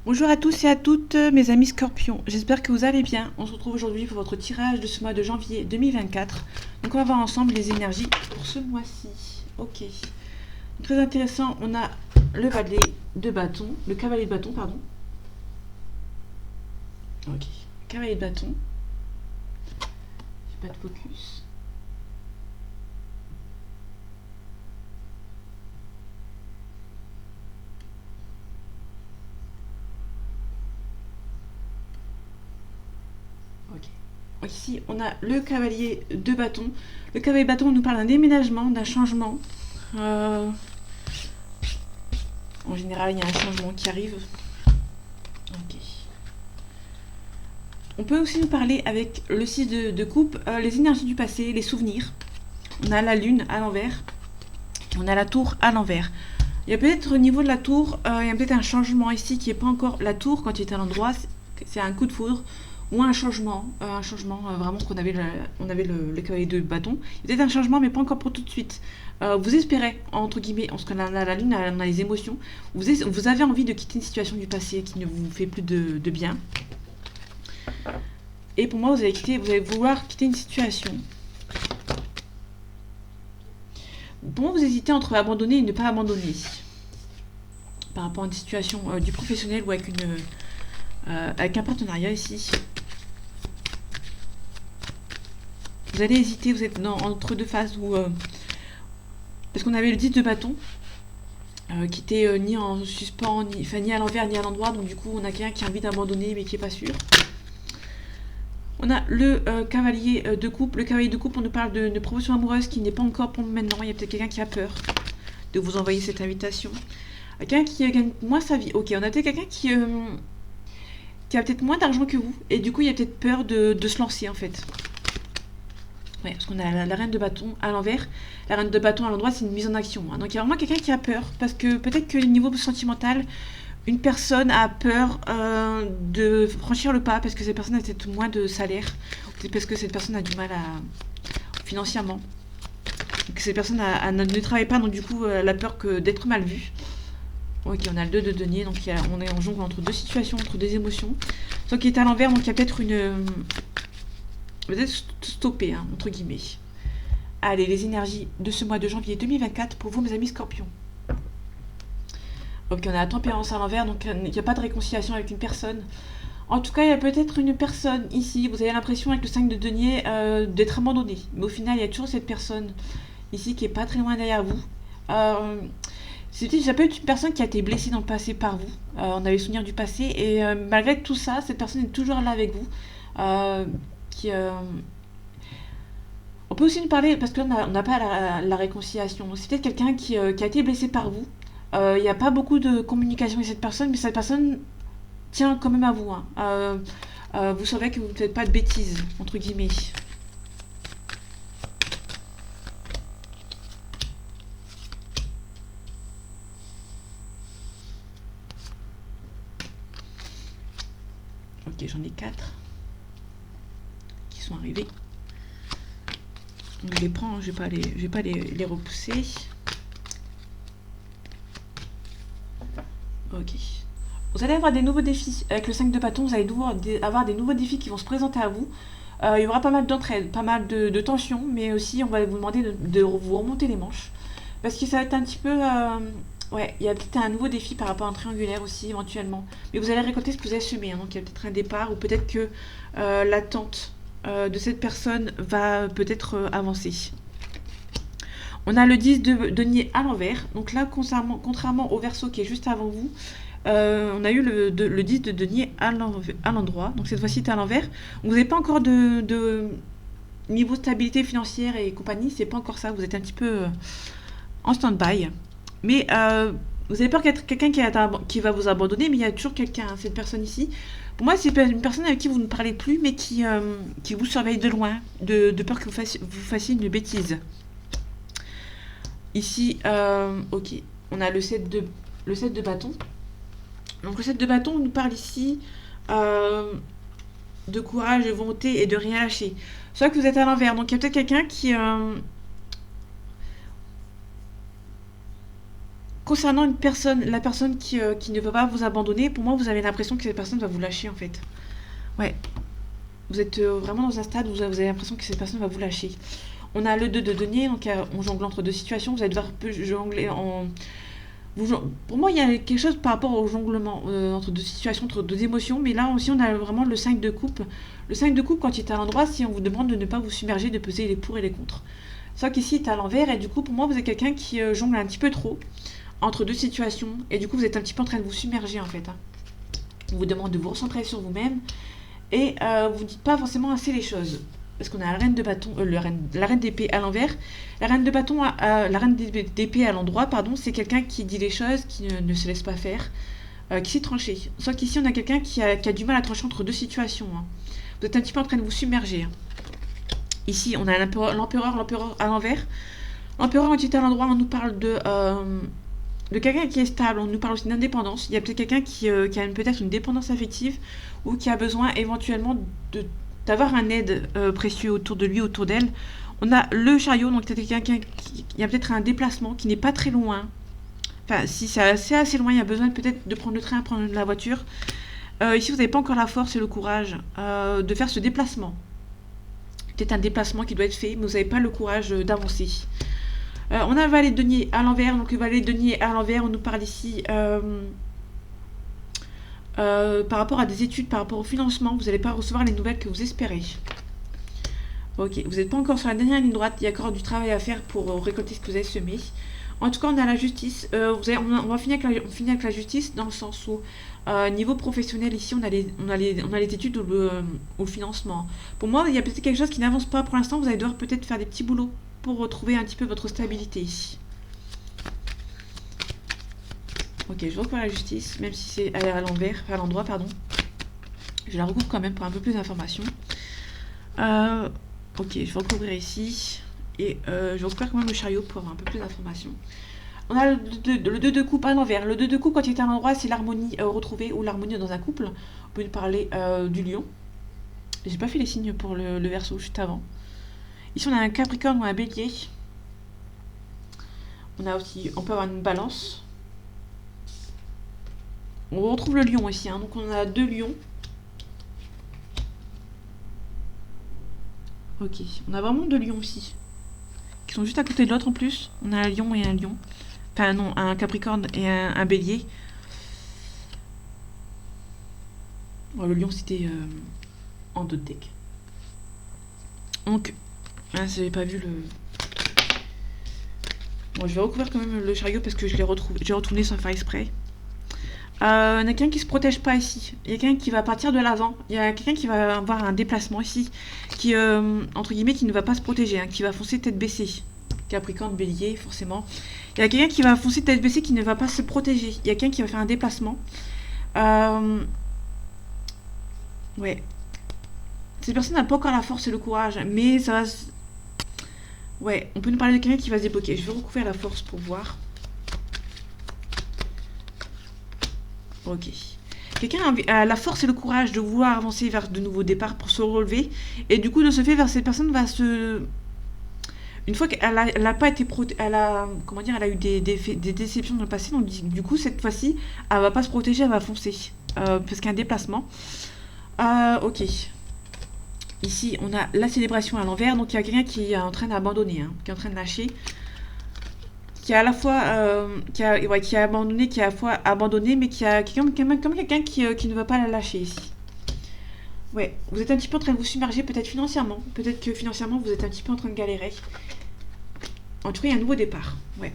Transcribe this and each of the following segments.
Bonjour à tous et à toutes mes amis scorpions, j'espère que vous allez bien. On se retrouve aujourd'hui pour votre tirage de ce mois de janvier 2024. Donc on va voir ensemble les énergies pour ce mois-ci. Ok. Très intéressant, on a le valet de bâton, le cavalier de bâton, pardon. Ok. Cavalier de bâton. J'ai pas de focus. Ok. Ici, on a le cavalier de bâton. Le cavalier de bâton nous parle d'un déménagement, d'un changement. En général, il y a un changement qui arrive. Ok. On peut aussi nous parler avec le 6 de coupe, les énergies du passé, les souvenirs. On a la lune à l'envers. On a la tour à l'envers. Il y a peut-être au niveau de la tour, il y a peut-être un changement ici qui n'est pas encore la tour quand il est à l'endroit. C'est un coup de foudre ou un changement vraiment qu'on avait, on avait le cavalier de bâton. Il y a peut-être un changement mais pas encore pour tout de suite. Vous espérez, entre guillemets, parce qu'on a la lune, on a les émotions, vous avez envie de quitter une situation du passé qui ne vous fait plus de bien. Et pour moi, vous allez vouloir quitter une situation. Pour moi, vous hésitez entre abandonner et ne pas abandonner. Par rapport à une situation du professionnel ou avec un partenariat ici. Vous allez hésiter, vous êtes entre deux phases où... parce qu'on avait le 10 de bâton, qui était ni en suspens, ni à l'envers, ni à l'endroit. Donc du coup, on a quelqu'un qui a envie d'abandonner, mais qui n'est pas sûr. On a le cavalier de coupe. Le cavalier de coupe, on nous parle de promotion amoureuse qui n'est pas encore pour maintenant. Il y a peut-être quelqu'un qui a peur de vous envoyer cette invitation. Quelqu'un qui gagne moins sa vie. Ok, on a peut-être quelqu'un qui a peut-être moins d'argent que vous. Et du coup, il y a peut-être peur de se lancer en fait. Ouais, parce qu'on a la reine de bâton à l'envers. La reine de bâton à l'endroit, c'est une mise en action. Hein. Donc il y a vraiment quelqu'un qui a peur. Parce que peut-être que au niveau sentimental, une personne a peur de franchir le pas parce que cette personne a peut-être moins de salaire. Peut-être parce que cette personne a du mal financièrement. Que cette personne ne travaille pas, donc du coup, elle a peur d'être mal vue. Ok, on a le 2 de denier, donc on est en jongle entre deux situations, entre deux émotions. Sauf qu'il est à l'envers, donc il y a peut-être peut-être stopper, hein, entre guillemets. Allez, les énergies de ce mois de janvier 2024 pour vous, mes amis scorpions. Ok, on a la tempérance à l'envers, donc il n'y a pas de réconciliation avec une personne. En tout cas, il y a peut-être une personne ici, vous avez l'impression avec le 5 de denier d'être abandonné. Mais au final, il y a toujours cette personne ici qui est pas très loin derrière vous. Ça peut être une personne qui a été blessée dans le passé par vous. On avait le souvenir du passé. Et malgré tout ça, cette personne est toujours là avec vous. On peut aussi nous parler, parce que là, on n'a pas la réconciliation. C'est peut-être quelqu'un qui a été blessé par vous. Il n'y a pas beaucoup de communication avec cette personne, mais cette personne tient quand même à vous. Hein. Vous savez que vous ne faites pas de bêtises, entre guillemets. Ok, j'en ai 4 qui sont arrivés. Donc je les prends, je vais pas les repousser. Ok. Vous allez avoir des nouveaux défis. Avec le 5 de bâton, vous allez avoir des nouveaux défis qui vont se présenter à vous. Il y aura pas mal d'entraide, pas mal de tensions, mais aussi on va vous demander de vous remonter les manches. Parce que ça va être un petit peu... ouais, il y a peut-être un nouveau défi par rapport à un triangulaire aussi, éventuellement. Mais vous allez récolter ce que vous avez semé. Hein, donc il y a peut-être un départ, ou peut-être que l'attente de cette personne va peut-être avancer. On a le 10 de denier à l'envers. Donc là, contrairement au verso qui est juste avant vous, on a eu le 10 de denier à l'endroit. Donc cette fois-ci, c'est à l'envers. Vous n'avez pas encore de niveau stabilité financière et compagnie. C'est pas encore ça. Vous êtes un petit peu en stand-by. Mais vous avez peur qu'il y ait quelqu'un qui va vous abandonner, mais il y a toujours quelqu'un, cette personne ici. Pour moi, c'est une personne avec qui vous ne parlez plus, mais qui vous surveille de loin, de peur que vous fassiez une bêtise. Ici, ok, on a le 7 de bâton. Donc le 7 de bâton nous parle ici de courage, de volonté et de rien lâcher. Soit que vous êtes à l'envers, donc il y a peut-être quelqu'un qui concernant une personne, la personne qui ne veut pas vous abandonner, pour moi, vous avez l'impression que cette personne va vous lâcher, en fait. Ouais. Vous êtes vraiment dans un stade où vous avez l'impression que cette personne va vous lâcher. On a le 2 de denier, donc on jongle entre deux situations. Vous allez devoir jongler en... Pour moi, il y a quelque chose par rapport au jonglement entre deux situations, entre deux émotions. Mais là aussi, on a vraiment le 5 de coupe. Le 5 de coupe, quand il est à l'endroit, si on vous demande de ne pas vous submerger, de peser les pour et les contre. Sauf qu'ici, il est à l'envers. Et du coup, pour moi, vous êtes quelqu'un qui jongle un petit peu trop entre deux situations. Et du coup, vous êtes un petit peu en train de vous submerger, en fait. On vous demande de vous recentrer sur vous-même. Et vous ne dites pas forcément assez les choses. Parce qu'on a la reine de bâton, la reine d'épée à l'envers. La reine de bâton, la reine d'épée à l'endroit, pardon, c'est quelqu'un qui dit les choses, qui ne se laisse pas faire, qui sait trancher. Sauf qu'ici, on a quelqu'un qui a du mal à trancher entre deux situations. Hein. Vous êtes un petit peu en train de vous submerger. Hein. Ici, on a l'empereur à l'envers. L'empereur, quand il est à l'endroit, on nous parle de quelqu'un qui est stable, on nous parle aussi d'indépendance. Il y a peut-être quelqu'un qui a peut-être une dépendance affective ou qui a besoin éventuellement d'avoir un aide précieux autour de lui, autour d'elle. On a le chariot, donc il y a peut-être un déplacement qui n'est pas très loin. Enfin, si c'est assez loin, il y a besoin peut-être de prendre le train, prendre la voiture. Ici, vous n'avez pas encore la force et le courage de faire ce déplacement. Peut-être un déplacement qui doit être fait, mais vous n'avez pas le courage d'avancer. On a le valet de denier à l'envers. Donc le valet de denier à l'envers, on nous parle ici par rapport à des études, par rapport au financement. Vous n'allez pas recevoir les nouvelles que vous espérez. Ok, vous n'êtes pas encore sur la dernière ligne droite. Il y a encore du travail à faire pour récolter ce que vous avez semé. En tout cas, on a la justice. On va finir avec la justice dans le sens où niveau professionnel, ici, on a les études ou le financement. Pour moi, il y a peut-être quelque chose qui n'avance pas pour l'instant. Vous allez devoir peut-être faire des petits boulots pour retrouver un petit peu votre stabilité ici. Ok, je recouvre la justice, même si c'est à l'envers, à l'endroit, pardon. Je la recouvre quand même pour un peu plus d'informations. Ok, je vais recouvrir ici. Et je recouvre quand même le chariot pour avoir un peu plus d'informations. On a le 2 de coupe à l'envers. Le 2 de coupe, quand il est à l'endroit, c'est l'harmonie retrouvée ou l'harmonie dans un couple. On peut nous parler du lion. J'ai pas fait les signes pour le verso juste avant. Ici, on a un capricorne ou un bélier. On peut avoir une balance. On retrouve le lion ici. Hein. Donc, on a 2 lions. Ok. On a vraiment 2 lions ici. Qui sont juste à côté de l'autre en plus. On a un lion et un lion. Enfin, non, un capricorne et un bélier. Bon, le lion, c'était en 2 decks. Donc, ah, j'avais pas vu le... Bon, je vais recouvrir quand même le chariot parce que je l'ai retrouvé. J'ai retourné sans faire exprès. Il y a quelqu'un qui se protège pas ici. Il y a quelqu'un qui va partir de l'avant. Il y a quelqu'un qui va avoir un déplacement ici. Qui, entre guillemets, qui ne va pas se protéger. Hein, qui va foncer tête baissée. Capricorne, bélier, forcément. Il y a quelqu'un qui va foncer tête baissée qui ne va pas se protéger. Il y a quelqu'un qui va faire un déplacement. Ouais. Cette personne n'a pas encore la force et le courage. Mais ça va... Ouais, on peut nous parler de quelqu'un qui va se débloquer. Je vais recouvrir la force pour voir. Ok. Quelqu'un a la force et le courage de vouloir avancer vers de nouveaux départs pour se relever. Et du coup, de ce fait, vers cette personne va se... Une fois qu'elle a pas été elle a eu des déceptions dans le passé, donc du coup, cette fois-ci, elle va pas se protéger, elle va foncer. Parce qu'il y a un déplacement. Ok. Ici, on a la célébration à l'envers. Donc, il y a quelqu'un qui est en train d'abandonner, hein, qui est en train de lâcher. Qui a à la fois... qui a abandonné, qui a à la fois abandonné, mais qui a comme quelqu'un qui ne va pas la lâcher ici. Ouais, vous êtes un petit peu en train de vous submerger, peut-être financièrement. Peut-être que financièrement, vous êtes un petit peu en train de galérer. En tout cas, il y a un nouveau départ. Ouais.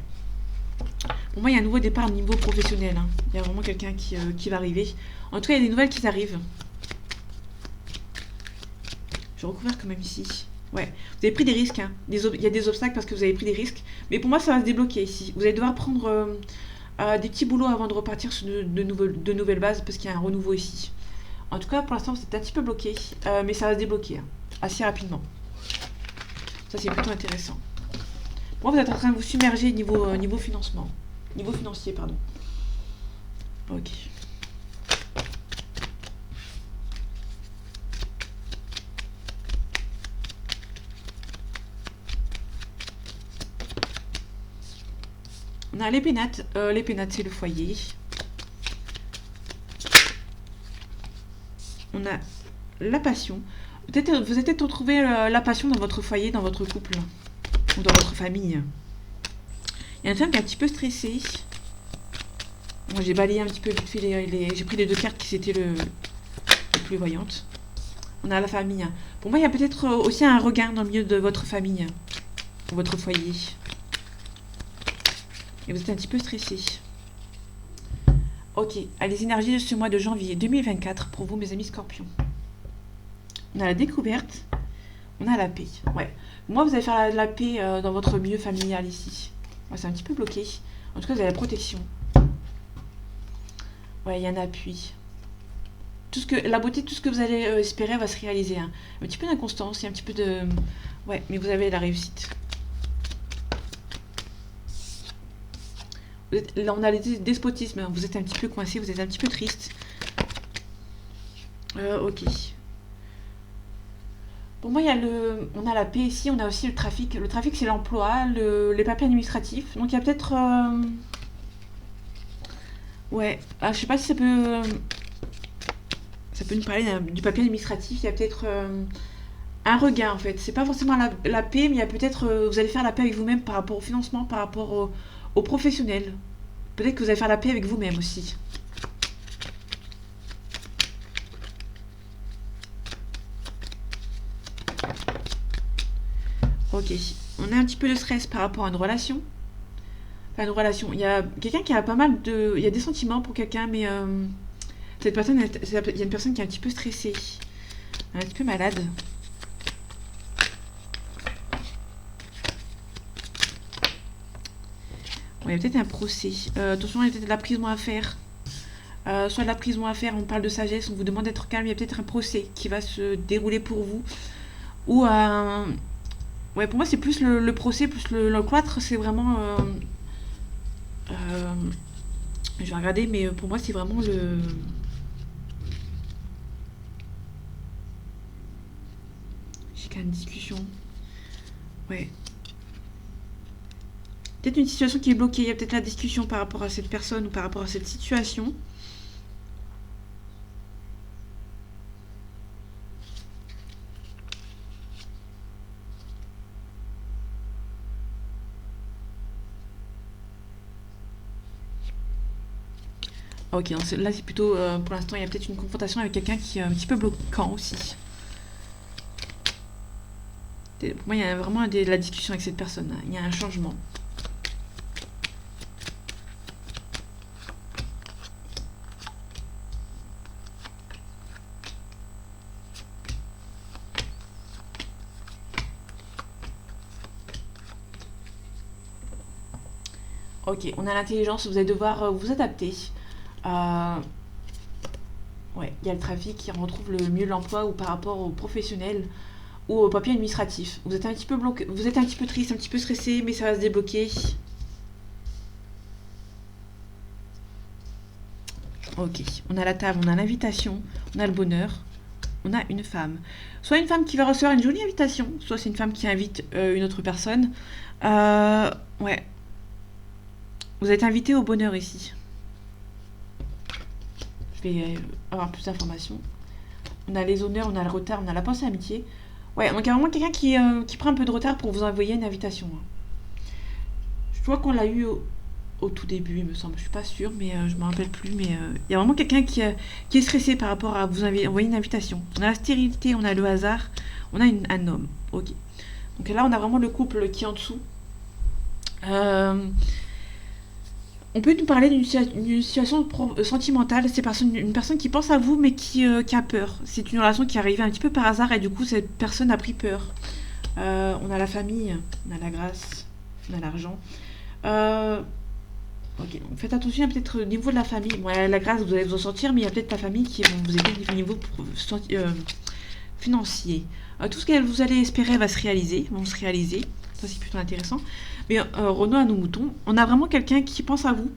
Pour moi, il y a un nouveau départ au niveau professionnel. Hein. Il y a vraiment quelqu'un qui va arriver. En tout cas, il y a des nouvelles qui arrivent. Je vais recouvrir quand même ici. Ouais, vous avez pris des risques. Hein. Il y a des obstacles parce que vous avez pris des risques. Mais pour moi, ça va se débloquer ici. Vous allez devoir prendre des petits boulots avant de repartir sur de nouvelles bases parce qu'il y a un renouveau ici. En tout cas, pour l'instant, c'est un petit peu bloqué. Mais ça va se débloquer hein, assez rapidement. Ça, c'est plutôt intéressant. Pour moi, vous êtes en train de vous submerger niveau financement. Niveau financier, pardon. Ok. On On a les pénates. Les pénates, c'est le foyer. On a la passion. Peut-être vous avez peut-être retrouvé la passion dans votre foyer, dans votre couple, ou dans votre famille. Il y a une femme qui est un petit peu stressée. Moi, j'ai balayé un petit peu vite fait j'ai pris les deux cartes qui étaient les plus voyantes. On a la famille. Pour moi, il y a peut-être aussi un regain dans le milieu de votre famille, votre foyer. Et vous êtes un petit peu stressé. Ok, les énergies de ce mois de janvier 2024 pour vous, mes amis scorpions. On a la découverte, on a la paix. Ouais, moi, vous allez faire la paix dans votre milieu familial ici. Ouais, c'est un petit peu bloqué. En tout cas, vous avez la protection. Ouais, il y a un appui. La beauté, tout ce que vous allez espérer va se réaliser. Hein. Un petit peu d'inconstance, il y a un petit peu de... Ouais, mais vous avez la réussite. Là, on a le despotisme. Vous êtes un petit peu coincé, vous êtes un petit peu triste. Ok. Pour moi, on a la paix ici, on a aussi le trafic. Le trafic, c'est l'emploi, les papiers administratifs. Donc, il y a peut-être... Ouais, je sais pas si ça peut... Ça peut nous parler du papier administratif. Il y a peut-être un regain, en fait. C'est pas forcément la paix, mais il y a peut-être... vous allez faire la paix avec vous-même par rapport au financement, par rapport aux professionnels. Peut-être que vous allez faire la paix avec vous-même aussi. Ok, on a un petit peu de stress par rapport à une relation. Enfin, une relation. Il y a quelqu'un qui a pas mal de... Il y a des sentiments pour quelqu'un, mais cette personne, il y a une personne qui est un petit peu stressée. Un petit peu malade. Bon, il y a peut-être un procès. Attention, il y a peut-être de la prison à faire. Soit de la prison à faire, on parle de sagesse, on vous demande d'être calme, il y a peut-être un procès qui va se dérouler pour vous. Ou un... Ouais, pour moi, c'est plus le procès, plus le cloître, c'est vraiment... je vais regarder, mais pour moi, c'est vraiment le... J'ai qu'à une discussion. Ouais. Peut-être une situation qui est bloquée, il y a peut-être la discussion par rapport à cette personne ou par rapport à cette situation. Ok, donc là c'est plutôt, pour l'instant, il y a peut-être une confrontation avec quelqu'un qui est un petit peu bloquant aussi. Pour moi, il y a vraiment de la discussion avec cette personne. Hein. Il y a un changement. Ok, on a l'intelligence, vous allez devoir vous adapter. Ouais, il y a le trafic qui retrouve le mieux l'emploi ou par rapport aux professionnels ou au papier administratif. Vous êtes un petit peu bloqué, vous êtes un petit peu triste, un petit peu stressé, mais ça va se débloquer. Ok, on a la table, on a l'invitation, on a le bonheur, on a une femme. Soit une femme qui va recevoir une jolie invitation, soit c'est une femme qui invite une autre personne. Ouais. Vous êtes invité au bonheur ici. Je vais avoir plus d'informations. On a les honneurs, on a le retard, on a la pensée amitié. Ouais, donc il y a vraiment quelqu'un qui prend un peu de retard pour vous envoyer une invitation. Je vois qu'on l'a eu au tout début, il me semble. Je suis pas sûre, mais je me rappelle plus. Mais il y a vraiment quelqu'un qui est stressé par rapport à vous envoyer une invitation. On a la stérilité, on a le hasard, on a un homme. Ok. Donc là, on a vraiment le couple qui est en dessous. On peut nous parler d'une situation sentimentale. C'est une personne qui pense à vous, mais qui a peur. C'est une relation qui est arrivée un petit peu par hasard, et du coup, cette personne a pris peur. On a la famille, on a la grâce, on a l'argent. Ok, donc faites attention, peut-être au niveau de la famille. Bon, la grâce, vous allez vous en sortir, mais il y a peut-être la famille qui va vous aider au niveau financier. Tout ce que vous allez espérer vont se réaliser. Ça, c'est plutôt intéressant. Mais Renaud à nos moutons, on a vraiment quelqu'un qui pense à vous.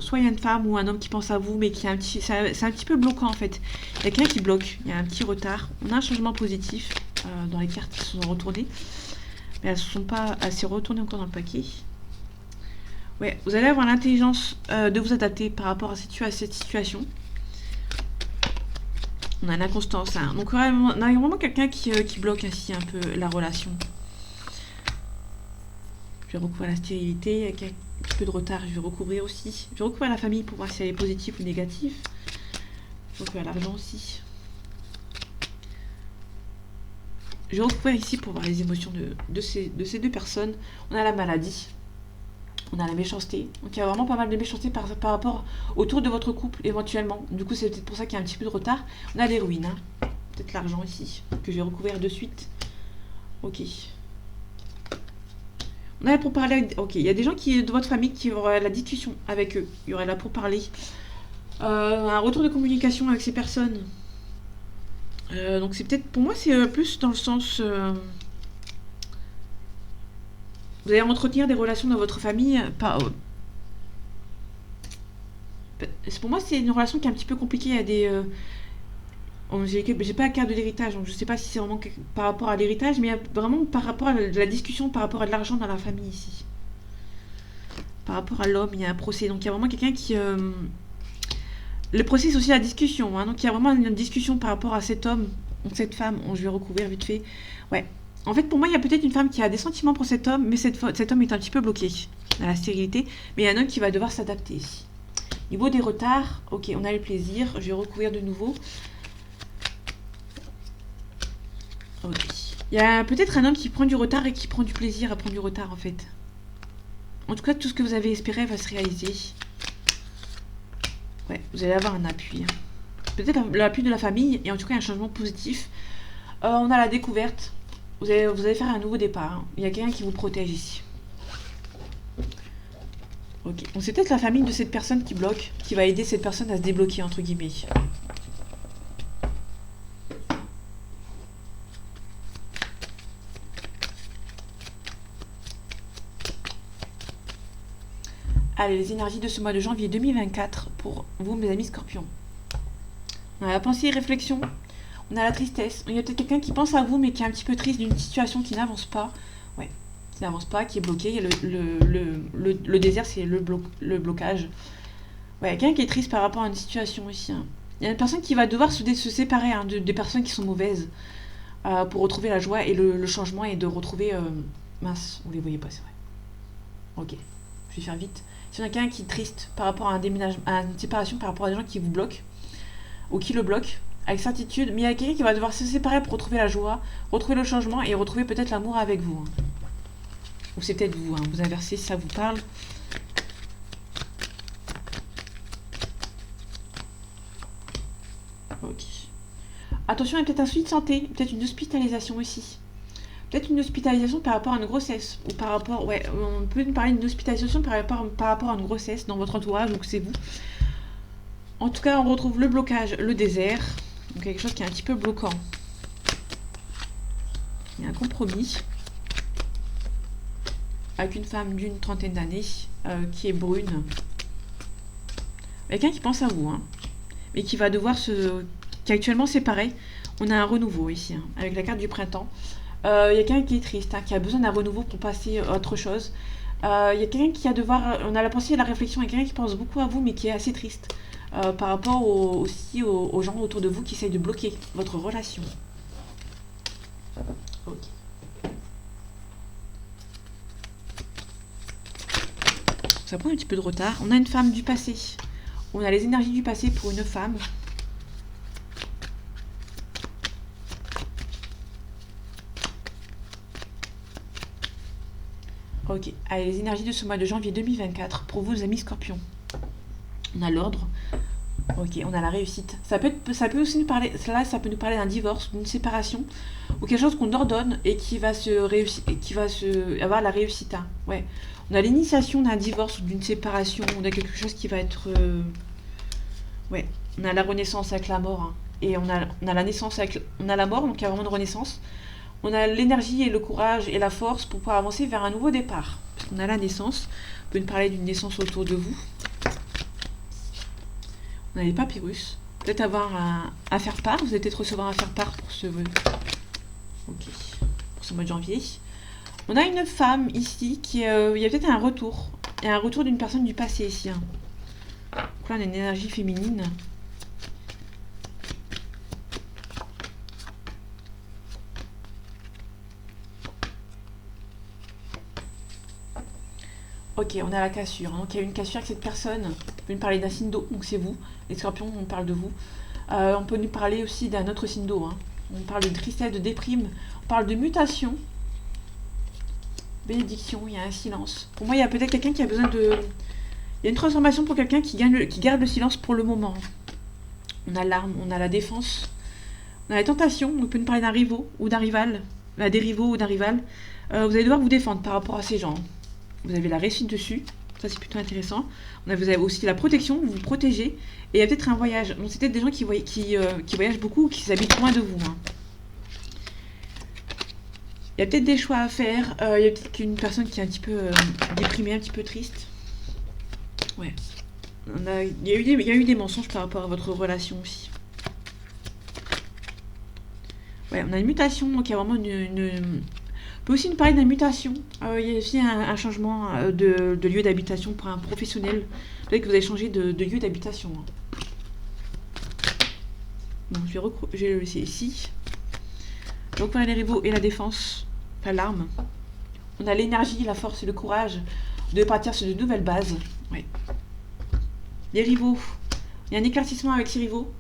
Soit il y a une femme ou un homme qui pense à vous, mais qui c'est un petit peu bloquant en fait. Il y a quelqu'un qui bloque, il y a un petit retard. On a un changement positif dans les cartes qui se sont retournées. Mais elles ne sont pas assez retournées encore dans le paquet. Ouais, vous allez avoir l'intelligence de vous adapter par rapport à cette situation. On a l'inconstance, hein. Donc on a vraiment quelqu'un qui bloque ainsi un peu la relation. Je vais recouvrir la stérilité, avec un petit peu de retard, je vais recouvrir aussi. Je vais recouvrir la famille pour voir si elle est positive ou négative. Je vais recouvrir l'argent aussi. Je vais recouvrir ici pour voir les émotions de ces deux personnes. On a la maladie. On a la méchanceté. Donc il y a vraiment pas mal de méchanceté par rapport autour de votre couple éventuellement. Du coup c'est peut-être pour ça qu'il y a un petit peu de retard. On a l'héroïne. Hein. Peut-être l'argent ici. Que je vais recouvrir de suite. Ok. On a pour parler. Ok, il y a des gens de votre famille qui auraient la discussion avec eux. Il y aurait là pour parler. Un retour de communication avec ces personnes. Donc c'est peut-être. Pour moi c'est plus dans le sens. Vous allez entretenir des relations dans votre famille. Pour moi, c'est une relation qui est un petit peu compliquée. Il y a des. J'ai pas la carte de l'héritage, donc je sais pas si c'est vraiment par rapport à l'héritage, mais il y a vraiment par rapport à la discussion, par rapport à de l'argent dans la famille ici. Par rapport à l'homme, il y a un procès. Donc il y a vraiment quelqu'un qui. Le procès, c'est aussi la discussion. Hein, donc il y a vraiment une discussion par rapport à cet homme ou cette femme. Je vais recouvrir vite fait. Ouais. En fait, pour moi, il y a peut-être une femme qui a des sentiments pour cet homme, mais cet homme est un petit peu bloqué dans la stérilité. Mais il y a un homme qui va devoir s'adapter. Niveau des retards, ok, on a le plaisir. Je vais recouvrir de nouveau. Ok. Il y a peut-être un homme qui prend du retard et qui prend du plaisir à prendre du retard, en fait. En tout cas, tout ce que vous avez espéré va se réaliser. Ouais, vous allez avoir un appui. Hein. Peut-être l'appui de la famille et en tout cas un changement positif. On a la découverte. Vous allez faire un nouveau départ. Hein. Il y a quelqu'un qui vous protège ici. Ok. Donc c'est peut-être la famille de cette personne qui bloque, qui va aider cette personne à se débloquer, entre guillemets. Allez, les énergies de ce mois de janvier 2024 pour vous, mes amis scorpions. On a la pensée et réflexion. On a la tristesse. Il y a peut-être quelqu'un qui pense à vous, mais qui est un petit peu triste d'une situation qui n'avance pas. Ouais, qui n'avance pas, qui est bloqué. Il y a le désert, c'est le blocage. Ouais, quelqu'un qui est triste par rapport à une situation ici. Hein. Il y a une personne qui va devoir se séparer hein, des personnes qui sont mauvaises pour retrouver la joie et le changement et de retrouver... mince, vous les voyez pas, c'est vrai. Ok, je vais faire vite. Si on a quelqu'un qui est triste par rapport à un déménagement, à une séparation par rapport à des gens qui vous bloquent, ou qui le bloquent, avec certitude, mais il y a quelqu'un qui va devoir se séparer pour retrouver la joie, retrouver le changement et retrouver peut-être l'amour avec vous. Hein. Ou c'est peut-être vous, hein. Vous inversez si ça vous parle. Ok. Attention, il y a peut-être un souci de santé, peut-être une hospitalisation aussi. Peut-être une hospitalisation par rapport à une grossesse, ou par rapport, ouais, on peut nous parler d'une hospitalisation par rapport à une grossesse dans votre entourage, donc c'est vous. En tout cas, on retrouve le blocage, le désert, donc quelque chose qui est un petit peu bloquant. Il y a un compromis avec une femme d'une trentaine d'années qui est brune. Quelqu'un qui pense à vous, hein, mais qui va devoir qui est actuellement séparé. On a un renouveau ici, hein, avec la carte du printemps. Il y a quelqu'un qui est triste, hein, qui a besoin d'un renouveau pour passer à autre chose. Il y a quelqu'un qui a devoir... On a la pensée et la réflexion. Il y a quelqu'un qui pense beaucoup à vous, mais qui est assez triste. Par rapport aussi aux gens autour de vous qui essayent de bloquer votre relation. Ok. Ça prend un petit peu de retard. On a une femme du passé. On a les énergies du passé pour une femme. Ok, allez, les énergies de ce mois de janvier 2024 pour vous, les amis scorpions. On a l'ordre. Ok, on a la réussite. Ça peut aussi nous parler, là, ça peut nous parler d'un divorce, d'une séparation, ou quelque chose qu'on ordonne et qui va avoir la réussite. Hein. Ouais. On a l'initiation d'un divorce ou d'une séparation, on a quelque chose qui va être... Ouais, on a la renaissance avec la mort. Hein. Et on a la naissance on a la mort, donc il y a vraiment une renaissance. On a l'énergie et le courage et la force pour pouvoir avancer vers un nouveau départ. Parce qu'on a la naissance. On peut nous parler d'une naissance autour de vous. On a les papyrus. Peut-être avoir un faire-part. Vous allez peut-être recevoir un faire-part pour ce mois de janvier. On a une femme ici qui... il y a peut-être un retour. Il y a un retour d'une personne du passé ici. Hein. Donc là, on a une énergie féminine. Ok, on a la cassure. Hein. Donc il y a une cassure avec cette personne. On peut nous parler d'un signe d'eau, donc c'est vous. Les scorpions, on parle de vous. On peut nous parler aussi d'un autre signe d'eau. Hein. On parle de tristesse, de déprime. On parle de mutation. Bénédiction, il y a un silence. Pour moi, il y a peut-être quelqu'un qui a besoin de... Il y a une transformation pour quelqu'un qui garde le silence pour le moment. On a l'arme, on a la défense. On a la tentation, on peut nous parler d'un rivaux ou d'un rival. Des rivaux ou d'un rival. Vous allez devoir vous défendre par rapport à ces gens. Vous avez la réussite dessus. Ça, c'est plutôt intéressant. Vous avez aussi la protection, vous vous protégez. Et il y a peut-être un voyage. Donc, c'est peut-être des gens qui voyagent beaucoup ou qui habitent loin de vous. Hein. Il y a peut-être des choix à faire. Il y a peut-être une personne qui est un petit peu déprimée, un petit peu triste. Ouais. Il y a eu des mensonges par rapport à votre relation aussi. Ouais, on a une mutation, donc il y a vraiment on peut aussi nous parler d'une mutation. Il y a aussi un changement de lieu d'habitation pour un professionnel. Peut-être que vous avez changé de lieu d'habitation. Hein. Bon, je vais le laisser ici. Donc on a les rivaux et la défense, enfin l'arme. On a l'énergie, la force et le courage de partir sur de nouvelles bases. Ouais. Les rivaux. Il y a un éclaircissement avec ces rivaux.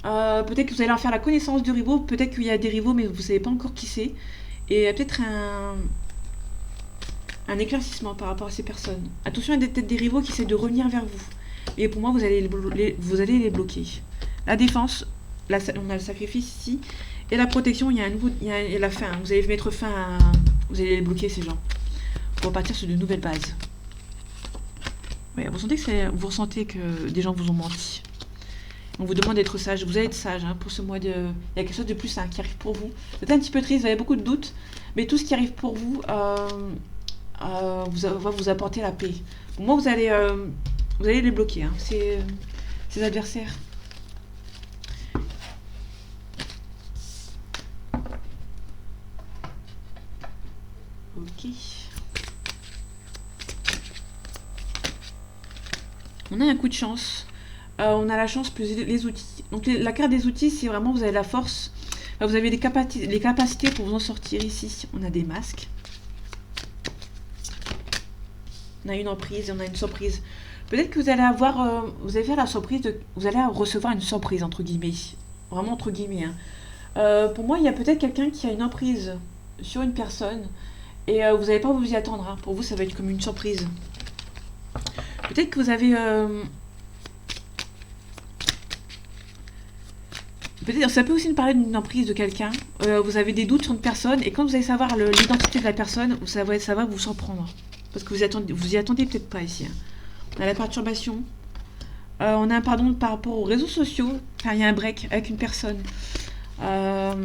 Peut-être que vous allez leur faire la connaissance du rivaux. Peut-être qu'il y a des rivaux, mais vous ne savez pas encore qui c'est. Et peut-être un éclaircissement par rapport à ces personnes. Attention, il y a peut-être des rivaux qui essaient de revenir vers vous. Et pour moi, vous allez les bloquer. La défense, on a le sacrifice ici. Et la protection, il y a la fin. Vous allez mettre fin à... Vous allez les bloquer, ces gens. Pour partir sur de nouvelles bases. Ouais, vous ressentez que des gens vous ont menti. On vous demande d'être sage. Vous allez être sage hein, pour ce mois de... Il y a quelque chose de plus sain qui arrive pour vous. Vous êtes un petit peu triste, vous avez beaucoup de doutes. Mais tout ce qui arrive pour vous va vous apporter la paix. Pour moi, vous allez les bloquer. Hein, ces adversaires. Ok. On a un coup de chance. On a la chance plus les outils. Donc la carte des outils, c'est vraiment vous avez la force. Vous avez les capacités pour vous en sortir ici. On a des masques. On a une emprise et on a une surprise. Peut-être que vous allez avoir... vous allez faire la surprise vous allez recevoir une surprise, entre guillemets. Vraiment entre guillemets. Hein. Pour moi, il y a peut-être quelqu'un qui a une emprise sur une personne. Et vous n'allez pas vous y attendre. Hein. Pour vous, ça va être comme une surprise. Peut-être que vous avez... Peut-être, ça peut aussi nous parler d'une emprise de quelqu'un. Vous avez des doutes sur une personne. Et quand vous allez savoir l'identité de la personne, ça va vous surprendre. Parce que vous y attendez peut-être pas ici. Hein. On a la perturbation. On a un pardon par rapport aux réseaux sociaux. Enfin, il y a un break avec une personne. Quelqu'un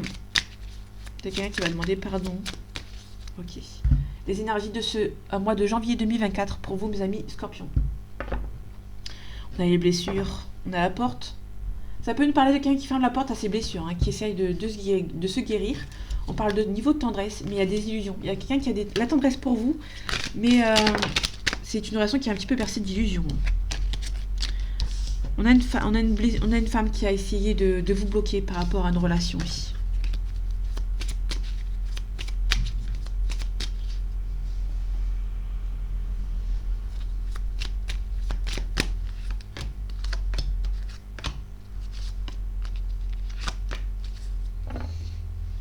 qui va demander pardon. Ok. Les énergies de ce mois de janvier 2024 pour vous, mes amis scorpions. On a les blessures. On a la porte. Ça peut nous parler de quelqu'un qui ferme la porte à ses blessures, hein, qui essaye de se guérir. On parle de niveau de tendresse, mais il y a des illusions. Il y a quelqu'un qui a la tendresse pour vous, mais c'est une relation qui est un petit peu percée d'illusions. On a une femme qui a essayé de vous bloquer par rapport à une relation ici.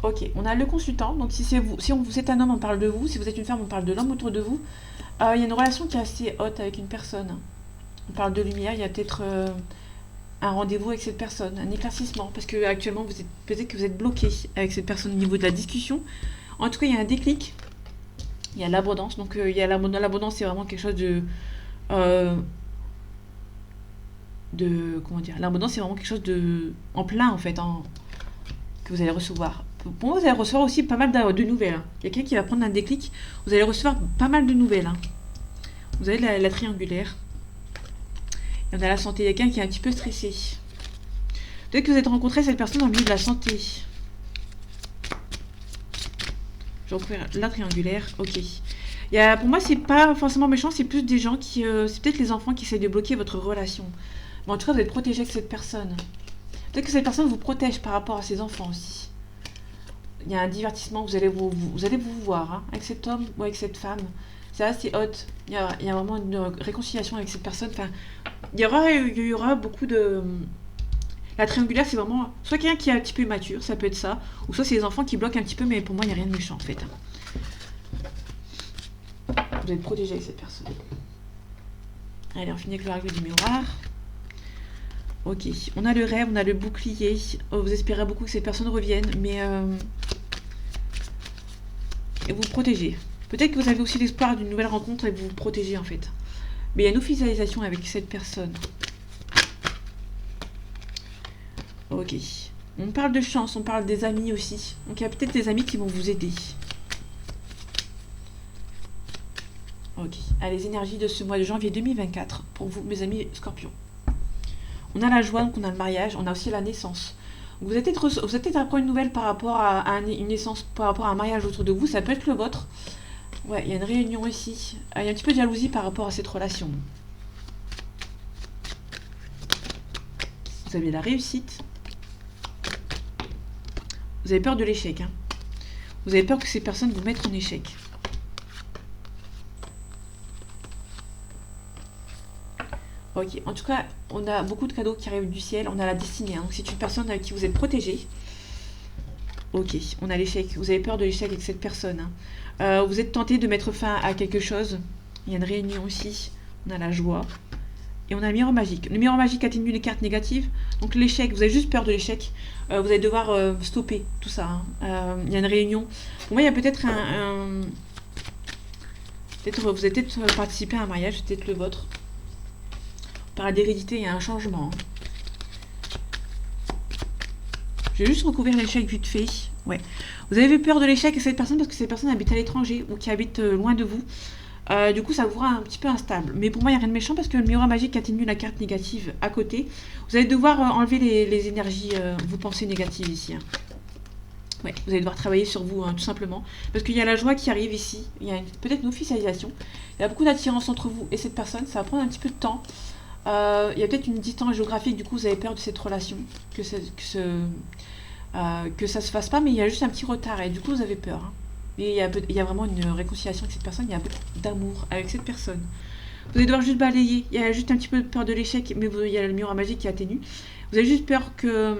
Ok, on a le consultant. Donc si vous êtes un homme, on parle de vous. Si vous êtes une femme, on parle de l'homme autour de vous. Il y a une relation qui est assez haute avec une personne. On parle de lumière. Il y a peut-être un rendez-vous avec cette personne, un éclaircissement, parce que actuellement peut-être que vous êtes bloqué avec cette personne au niveau de la discussion. En tout cas, il y a un déclic. Il y a l'abondance. Donc il y a l'abondance, c'est vraiment quelque chose comment dire, l'abondance, c'est vraiment quelque chose en plein en fait, que vous allez recevoir. Pour moi, vous allez recevoir aussi pas mal de nouvelles. Hein. Il y a quelqu'un qui va prendre un déclic. Vous allez recevoir pas mal de nouvelles. Hein. Vous avez la triangulaire. Et on a la santé. Il y a quelqu'un qui est un petit peu stressé. Peut-être que vous avez rencontré cette personne dans le milieu de la santé. Je vais recouvrir la triangulaire. Ok. Il Pour moi, c'est pas forcément méchant, c'est plus des gens qui. C'est peut-être les enfants qui essayent de bloquer votre relation. Mais en tout cas, vous êtes protégé avec cette personne. Peut-être que cette personne vous protège par rapport à ses enfants aussi. Il y a un divertissement, vous allez vous voir hein, avec cet homme ou avec cette femme. C'est assez hot. Il y a vraiment une réconciliation avec cette personne. Enfin, il y aura beaucoup de. La triangulaire, c'est vraiment soit quelqu'un qui est un petit peu immature, ça peut être ça, ou soit c'est les enfants qui bloquent un petit peu, mais pour moi, il n'y a rien de méchant en fait. Vous êtes protégé avec cette personne. Allez, on finit avec le règle du miroir. Ok, on a le rêve, on a le bouclier. Vous espérez beaucoup que cette personne revienne, mais et vous vous protégez. Peut-être que vous avez aussi l'espoir d'une nouvelle rencontre et vous vous protégez en fait. Mais il y a une officialisation avec cette personne. Ok. On parle de chance, on parle des amis aussi. Donc il y a peut-être des amis qui vont vous aider. Ok. Allez, les énergies de ce mois de janvier 2024 pour vous, mes amis Scorpions. On a la joie, donc on a le mariage, on a aussi la naissance. Vous allez peut-être apprendre une nouvelle par rapport à une naissance, par rapport à un mariage autour de vous, ça peut être le vôtre. Ouais, il y a une réunion ici. Il y a un petit peu de jalousie par rapport à cette relation. Vous avez la réussite. Vous avez peur de l'échec. Hein. Vous avez peur que ces personnes vous mettent en échec. Ok, en tout cas, on a beaucoup de cadeaux qui arrivent du ciel. On a la destinée. Hein. Donc c'est une personne avec qui vous êtes protégé. Ok, on a l'échec. Vous avez peur de l'échec avec cette personne. Hein. Vous êtes tenté de mettre fin à quelque chose. Il y a une réunion aussi. On a la joie. Et on a le miroir magique. Le miroir magique atténue les cartes négatives. Donc l'échec, vous avez juste peur de l'échec. Vous allez devoir stopper tout ça. Hein. Il y a une réunion. Pour moi, il y a peut-être peut-être vous avez peut-être participé à un mariage, c'est peut-être le vôtre. Par l'hérédité, il y a un changement. Je vais juste recouvrir l'échec vite fait. Ouais. Vous avez peur de l'échec avec cette personne parce que cette personne habite à l'étranger ou qui habite loin de vous. Du coup, ça vous rend un petit peu instable. Mais pour moi, il n'y a rien de méchant parce que le miroir magique atténue la carte négative à côté. Vous allez devoir enlever les énergies, vos pensées négatives ici. Hein. Ouais, vous allez devoir travailler sur vous, hein, tout simplement. Parce qu'il y a la joie qui arrive ici. Il y a peut-être une officialisation. Il y a beaucoup d'attirance entre vous et cette personne. Ça va prendre un petit peu de temps. Il y a peut-être une distance géographique. Du coup, vous avez peur de cette relation. Que ça se fasse pas, mais il y a juste un petit retard. Et du coup, vous avez peur. Hein. Et il y a vraiment une réconciliation avec cette personne, il y a beaucoup d'amour avec cette personne. Vous allez devoir juste balayer, il y a juste un petit peu de peur de l'échec, mais il y a le miroir magique qui atténue. Vous avez juste peur que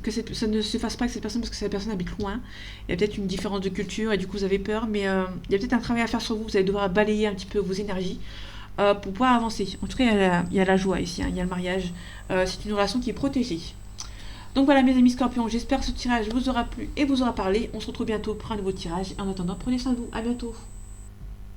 ça ne se fasse pas avec cette personne parce que cette personne habite loin. Il y a peut-être une différence de culture et du coup vous avez peur, mais il y a peut-être un travail à faire sur vous, vous allez devoir balayer un petit peu vos énergies pour pouvoir avancer. En tout cas, il y a la joie ici, hein, il y a le mariage, c'est une relation qui est protégée. Donc voilà mes amis Scorpions, j'espère que ce tirage vous aura plu et vous aura parlé. On se retrouve bientôt pour un nouveau tirage. En attendant, prenez soin de vous. À bientôt.